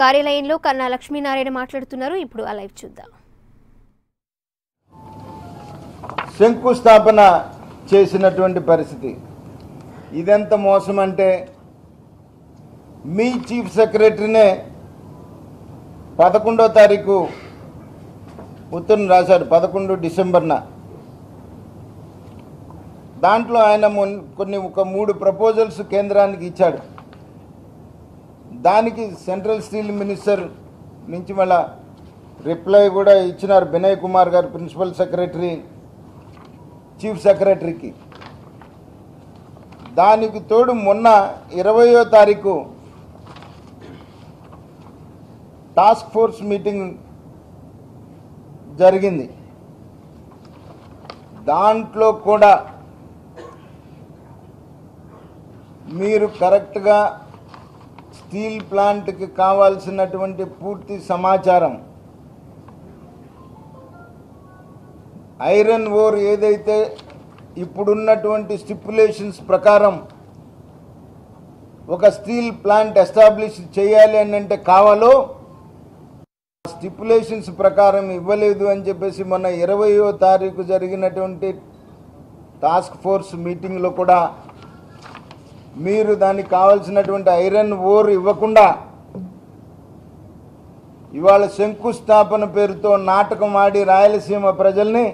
కార్యాలయంలో కన్నా లక్ష్మీనారాయణ మాట్లాడుతున్నారు. ఇప్పుడు ఆ లైవ్ చూద్దాం. శంకుస్థాపన చేసినటువంటి పరిస్థితి ఇదెంత మోసం అంటే మీ చీఫ్ సెక్రటరీనే 11వ తారీఖు ఉత్తరం రాశాడు 11 డిసెంబర్న. దాంట్లో ఆయన ఒక 3 ప్రపోజల్స్ కేంద్రానికి ఇచ్చాడు. దానికి సెంట్రల్ స్టీల్ మినిస్టర్ నుంచి మళ్ళా రిప్లై కూడా ఇచ్చినారు వినయ్ కుమార్ గారు, ప్రిన్సిపల్ సెక్రటరీ చీఫ్ సెక్రటరీకి. దానికి తోడు మొన్న 20వ తారీఖు టాస్క్ ఫోర్స్ మీటింగ్ జరిగింది. దాంట్లో కూడా మీరు కరెక్ట్గా స్టీల్ ప్లాంట్కి కావాల్సినటువంటి పూర్తి సమాచారం, ఐరన్ ఓర్ ఏదైతే ఇప్పుడున్నటువంటి స్టిపులేషన్స్ ప్రకారం ఒక స్టీల్ ప్లాంట్ ఎస్టాబ్లిష్ చేయాలి అని అంటే కావాలో స్టిపులేషన్స్ ప్రకారం ఇవ్వలేదు అని చెప్పేసి మొన్న 20వ తారీఖు జరిగినటువంటి టాస్క్ ఫోర్స్ మీటింగ్లో కూడా మీరు దానికి కావాల్సినటువంటి ఐరన్ ఓర్ ఇవ్వకుండా ఇవాళ శంకుస్థాపన పేరుతో నాటకం ఆడి రాయలసీమ ప్రజల్ని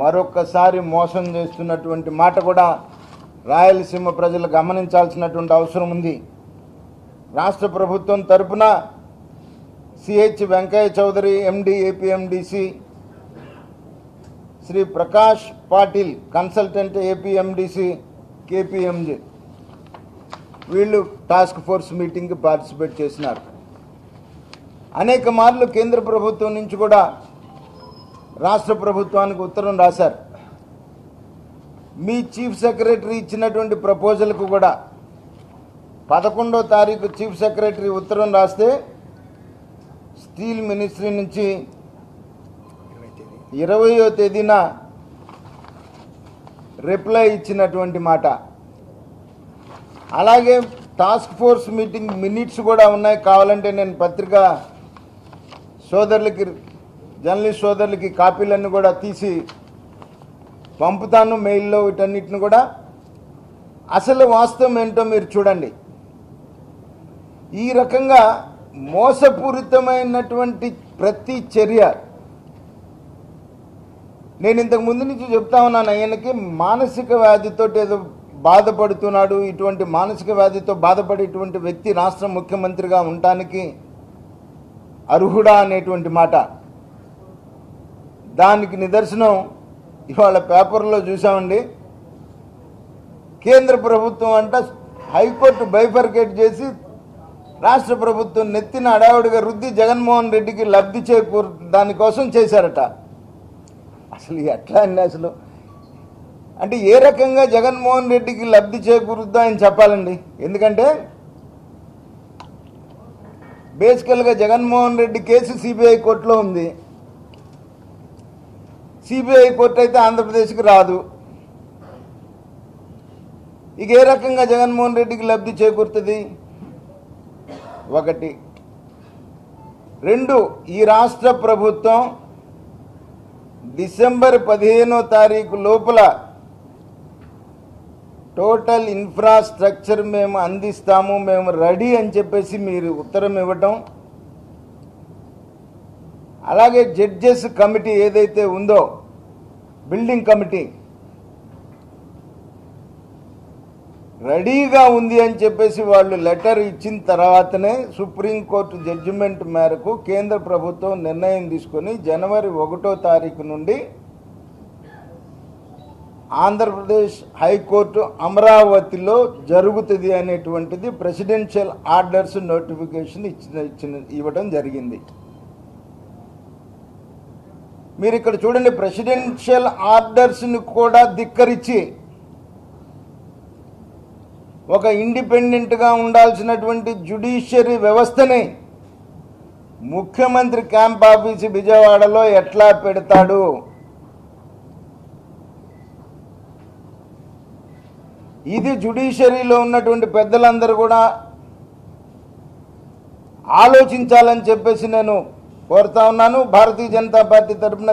మరొకసారి మోసం చేస్తున్నటువంటి మాట కూడా రాయలసీమ ప్రజలు గమనించాల్సినటువంటి అవసరం ఉంది. రాష్ట్ర ప్రభుత్వం తరపున CH Venkaiah Chowdary MD APMDC, Shri Prakash Patil consultant APMDC KPMG వీళ్ళు టాస్క్ ఫోర్స్ మీటింగ్కి పార్టిసిపేట్ చేసినారు. అనేక మార్లు కేంద్ర ప్రభుత్వం నుంచి కూడా రాష్ట్ర ప్రభుత్వానికి ఉత్తరం రాశారు. మీ చీఫ్ సెక్రటరీ ఇచ్చినటువంటి ప్రపోజల్కు కూడా 11వ తారీఖు చీఫ్ సెక్రటరీ ఉత్తరం రాస్తే స్టీల్ మినిస్ట్రీ నుంచి 20వ తేదీన రిప్లై ఇచ్చినటువంటి మాట. అలాగే టాస్క్ ఫోర్స్ మీటింగ్ మినిట్స్ కూడా ఉన్నాయి. కావాలంటే నేను పత్రికా సోదరులకి, జర్నలిస్ట్ సోదరులకి కాపీలన్నీ కూడా తీసి పంపుతాను మెయిల్లో. వీటన్నిటిని కూడా అసలు వాస్తవం ఏంటో మీరు చూడండి. ఈ రకంగా మోసపూరితమైనటువంటి ప్రతి చర్య, నేను ఇంతకు ముందు నుంచి చెప్తా ఉన్నాను, ఆయనకి మానసిక వ్యాధితో ఏదో బాధపడుతున్నాడు. ఇటువంటి మానసిక వ్యాధితో బాధపడేటువంటి వ్యక్తి రాష్ట్ర ముఖ్యమంత్రిగా ఉండటానికి అర్హుడా అనేటువంటి మాట. దానికి నిదర్శనం ఇవాళ పేపర్లో చూసామండి. కేంద్ర ప్రభుత్వం అంట హైకోర్టు బైఫర్కేట్ చేసి రాష్ట్ర ప్రభుత్వం నెత్తిన అడావుడిగా రుద్ది జగన్మోహన్ రెడ్డికి లబ్ధి చేకూరు దానికోసం చేశారట. అసలు ఎట్లా అండి? అసలు అంటే ఏ రకంగా జగన్మోహన్ రెడ్డికి లబ్ధి చేకూరుద్దా అని చెప్పాలండి. ఎందుకంటే బేసికల్గా జగన్మోహన్ రెడ్డి కేసు సిబిఐ కోర్టులో ఉంది. సిబిఐ కోర్టు అయితే ఆంధ్రప్రదేశ్కి రాదు. ఇక ఏ రకంగా జగన్మోహన్ రెడ్డికి లబ్ధి చేకూరుతుంది? ఒకటి. రెండు, ఈ రాష్ట్ర ప్రభుత్వం డిసెంబర్ 15వ తారీఖు లోపల టోటల్ ఇన్ఫ్రాస్ట్రక్చర్ మేము అందిస్తాము, మేము రెడీ అని చెప్పేసి మీరు ఉత్తరం ఇవ్వటం, అలాగే జడ్జెస్ కమిటీ ఏదైతే ఉందో బిల్డింగ్ కమిటీ రెడీగా ఉంది అని చెప్పేసి వాళ్ళు లెటర్ ఇచ్చిన తర్వాతనే సుప్రీంకోర్టు జడ్జిమెంట్ మేరకు కేంద్ర ప్రభుత్వం నిర్ణయం తీసుకొని జనవరి 1వ తారీఖు నుండి ఆంధ్రప్రదేశ్ హైకోర్టు అమరావతిలో జరుగుతుంది అనేటువంటిది ప్రెసిడెన్షియల్ ఆర్డర్స్ నోటిఫికేషన్ ఇవ్వడం జరిగింది. మీరు ఇక్కడ చూడండి, ప్రెసిడెన్షియల్ ఆర్డర్స్ని కూడా ధిక్కరించి ఒక ఇండిపెండెంట్గా ఉండాల్సినటువంటి జ్యుడిషియరీ వ్యవస్థని ముఖ్యమంత్రి క్యాంప్ ఆఫీసు విజయవాడలో ఎట్లా పెడతాడు? ఇది జ్యుడిషియరీలో ఉన్నటువంటి పెద్దలందరూ కూడా ఆలోచించాలని చెప్పేసి నేను కోరుతా ఉన్నాను. భారతీయ జనతా పార్టీ తరఫున